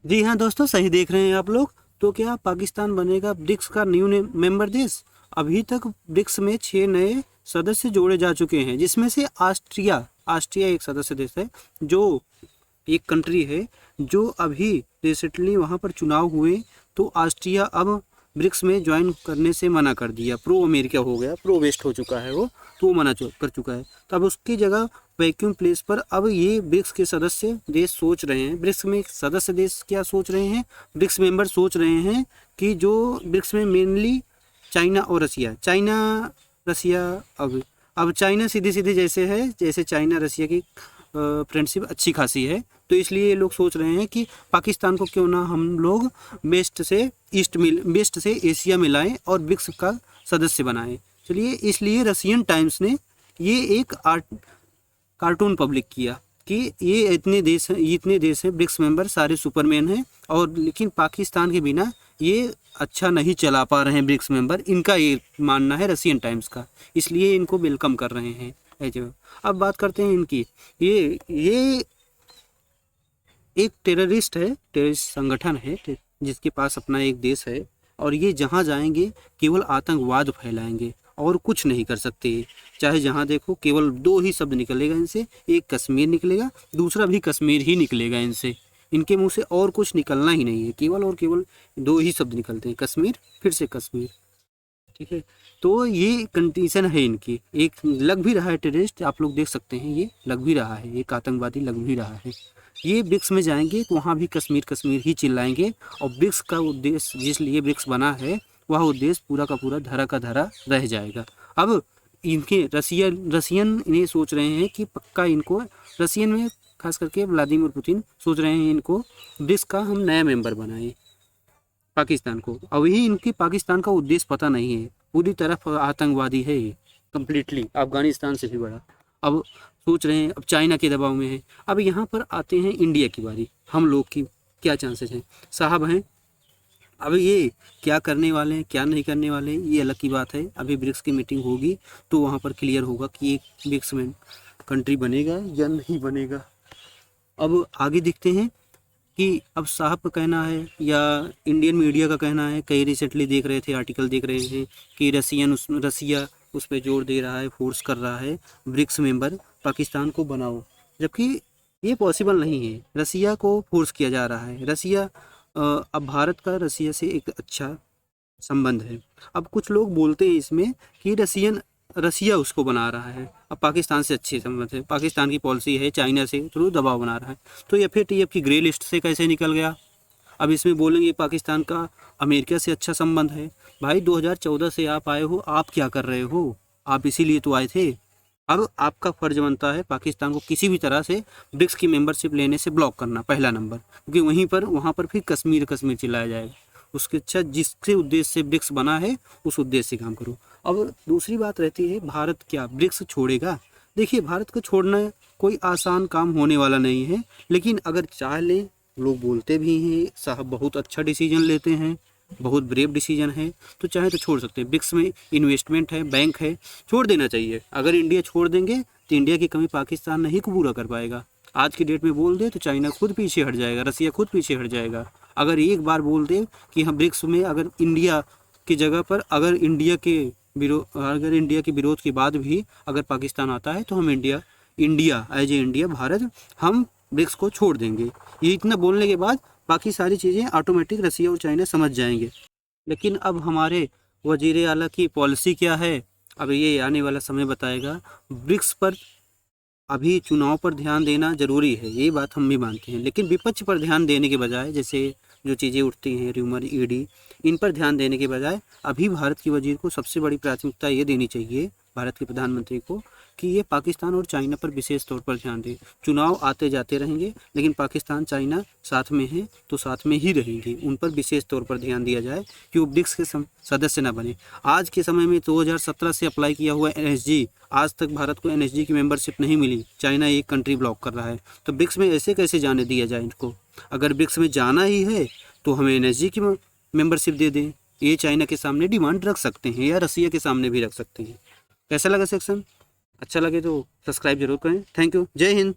जी हाँ दोस्तों, सही देख रहे हैं आप लोग। तो क्या पाकिस्तान बनेगा ब्रिक्स का न्यू मेंबर देश? अभी तक ब्रिक्स में 6 नए सदस्य जोड़े जा चुके हैं, जिसमें से ऑस्ट्रिया ऑस्ट्रिया एक सदस्य देश है, जो एक कंट्री है जो अभी रिसेंटली वहाँ पर चुनाव हुए, तो ऑस्ट्रिया अब ब्रिक्स में ज्वाइन करने से मना कर दिया। प्रो अमेरिका हो गया, प्रो वेस्ट हो चुका है वो, तो वो मना कर चुका है। तो अब उसकी जगह वैक्यूम प्लेस पर अब ये ब्रिक्स के सदस्य देश सोच रहे हैं, ब्रिक्स में सदस्य देश क्या सोच रहे हैं, ब्रिक्स मेंबर सोच रहे हैं कि जो ब्रिक्स में मेनली चाइना और रसिया अब चाइना सीधी सीधी जैसे है, जैसे चाइना रसिया की फ्रेंडशिप अच्छी खासी है, तो इसलिए ये लोग सोच रहे हैं कि पाकिस्तान को क्यों ना हम लोग वेस्ट से एशिया में लाएं और ब्रिक्स का सदस्य बनाएं। चलिए, इसलिए रशियन टाइम्स ने ये एक कार्टून पब्लिक किया कि ये इतने देश हैं ब्रिक्स मेंबर, सारे सुपरमैन हैं, और लेकिन पाकिस्तान के बिना ये अच्छा नहीं चला पा रहे हैं ब्रिक्स मेंबर, इनका ये मानना है रशियन टाइम्स का, इसलिए इनको वेलकम कर रहे हैं। अब बात करते हैं इनकी। ये एक टेररिस्ट संगठन है जिसके पास अपना एक देश है, और ये जहाँ जाएंगे केवल आतंकवाद फैलाएंगे और कुछ नहीं कर सकते। चाहे जहाँ देखो केवल दो ही शब्द निकलेगा इनसे, एक कश्मीर निकलेगा, दूसरा भी कश्मीर ही निकलेगा इनसे, इनके मुंह से और कुछ निकलना ही नहीं है, केवल और केवल दो ही शब्द निकलते हैं, कश्मीर फिर से कश्मीर। ठीक है, तो ये कंडीशन है इनकी। एक लग भी रहा है टेररिस्ट, आप लोग देख सकते हैं, ये लग भी रहा है, एक आतंकवादी लग भी रहा है। ये ब्रिक्स में जाएंगे तो वहाँ भी कश्मीर कश्मीर ही चिल्लाएंगे, और ब्रिक्स का उद्देश्य, जिस लिए ब्रिक्स बना है, वह उद्देश्य पूरा का पूरा धरा का धरा रह जाएगा। अब इनके रसियन इन्हें सोच रहे हैं कि पक्का इनको, रसियन में खास करके व्लादिमीर पुतिन सोच रहे हैं इनको ब्रिक्स का हम नया मेंबर बनाएं पाकिस्तान को। अब ही इनकी पाकिस्तान का उद्देश्य पता नहीं है, पूरी तरफ आतंकवादी है ये, कम्प्लीटली अफगानिस्तान से भी बड़ा। अब सोच रहे हैं, अब चाइना के दबाव में है। अब यहाँ पर आते हैं इंडिया की बारी, हम लोग की क्या चांसेस हैं साहब हैं। अब ये क्या करने वाले हैं क्या नहीं करने वाले हैं ये अलग की बात है, अभी ब्रिक्स की मीटिंग होगी तो वहाँ पर क्लियर होगा कि एक ब्रिक्स में कंट्री बनेगा या नहीं बनेगा। अब आगे देखते हैं कि अब साहब का कहना है या इंडियन मीडिया का कहना है, कई रिसेंटली देख रहे थे, आर्टिकल देख रहे हैं कि रसिया उस पर जोर दे रहा है, फोर्स कर रहा है ब्रिक्स मेंबर पाकिस्तान को बनाओ, जबकि ये पॉसिबल नहीं है। रसिया को फोर्स किया जा रहा है। अब भारत का रसिया से एक अच्छा संबंध है। अब कुछ लोग बोलते हैं इसमें कि रसिया उसको बना रहा है, अब पाकिस्तान से अच्छे संबंध है, पाकिस्तान की पॉलिसी है, चाइना से थ्रू दबाव बना रहा है, तो FATF की ग्रे लिस्ट से कैसे निकल गया। अब इसमें बोलेंगे पाकिस्तान का अमेरिका से अच्छा संबंध है। भाई 2014 से आप आए हो, आप क्या कर रहे हो, आप इसीलिए तो आए थे। अब आपका फर्ज बनता है पाकिस्तान को किसी भी तरह से ब्रिक्स की मेंबरशिप लेने से ब्लॉक करना, पहला नंबर, क्योंकि वहाँ पर फिर कश्मीर कश्मीर चिल्लाया जाएगा। उसके अच्छा जिसके उद्देश्य से ब्रिक्स बना है उस उद्देश्य से काम करो। अब दूसरी बात रहती है, भारत क्या ब्रिक्स छोड़ेगा? देखिए, भारत को छोड़ना कोई आसान काम होने वाला नहीं है, लेकिन अगर चाह लें, लोग बोलते भी हैं साहब बहुत अच्छा डिसीजन लेते हैं, बहुत ब्रेव डिसीजन है, तो चाहे तो छोड़ सकते हैं। ब्रिक्स में इन्वेस्टमेंट है, बैंक है, छोड़ देना चाहिए। अगर इंडिया छोड़ देंगे तो इंडिया की कमी पाकिस्तान नहीं को पूरा कर पाएगा। आज की डेट में बोल दे तो चाइना खुद पीछे हट जाएगा, रसिया खुद पीछे हट जाएगा। अगर एक बार बोल दे कि हम ब्रिक्स में, अगर इंडिया की जगह पर अगर इंडिया के विरोध के बाद भी अगर पाकिस्तान आता है तो हम India as a India Bharat हम ब्रिक्स को छोड़ देंगे। ये इतना बोलने के बाद बाकी सारी चीज़ें ऑटोमेटिक रसिया और चाइना समझ जाएंगे। लेकिन अब हमारे वजीर आला की पॉलिसी क्या है, अब ये आने वाला समय बताएगा। ब्रिक्स पर अभी चुनाव पर ध्यान देना जरूरी है, ये बात हम भी मानते हैं, लेकिन विपक्ष पर ध्यान देने के बजाय, जैसे जो चीज़ें उठती हैं र्यूमर ईडी, इन पर ध्यान देने के बजाय अभी भारत की वजीर को सबसे बड़ी प्राथमिकता ये देनी चाहिए, भारत के प्रधानमंत्री को, कि ये पाकिस्तान और चाइना पर विशेष तौर पर ध्यान दें। चुनाव आते जाते रहेंगे, लेकिन पाकिस्तान चाइना साथ में है तो साथ में ही रहेंगे, उन पर विशेष तौर पर ध्यान दिया जाए कि वो ब्रिक्स के सदस्य न बने। आज के समय में 2017 से अप्लाई किया हुआ NSG, आज तक भारत को NSG की मेंबरशिप नहीं मिली, चाइना एक कंट्री ब्लॉक कर रहा है, तो ब्रिक्स में ऐसे कैसे जाने दिया जाए इनको। अगर ब्रिक्स में जाना ही है तो हमें NSG की मेंबरशिप दे दें, ये चाइना के सामने डिमांड रख सकते हैं या रसिया के सामने भी रख सकते हैं। कैसा लगा सेक्शन? अच्छा लगे तो सब्सक्राइब जरूर करें। थैंक यू, जय हिंद।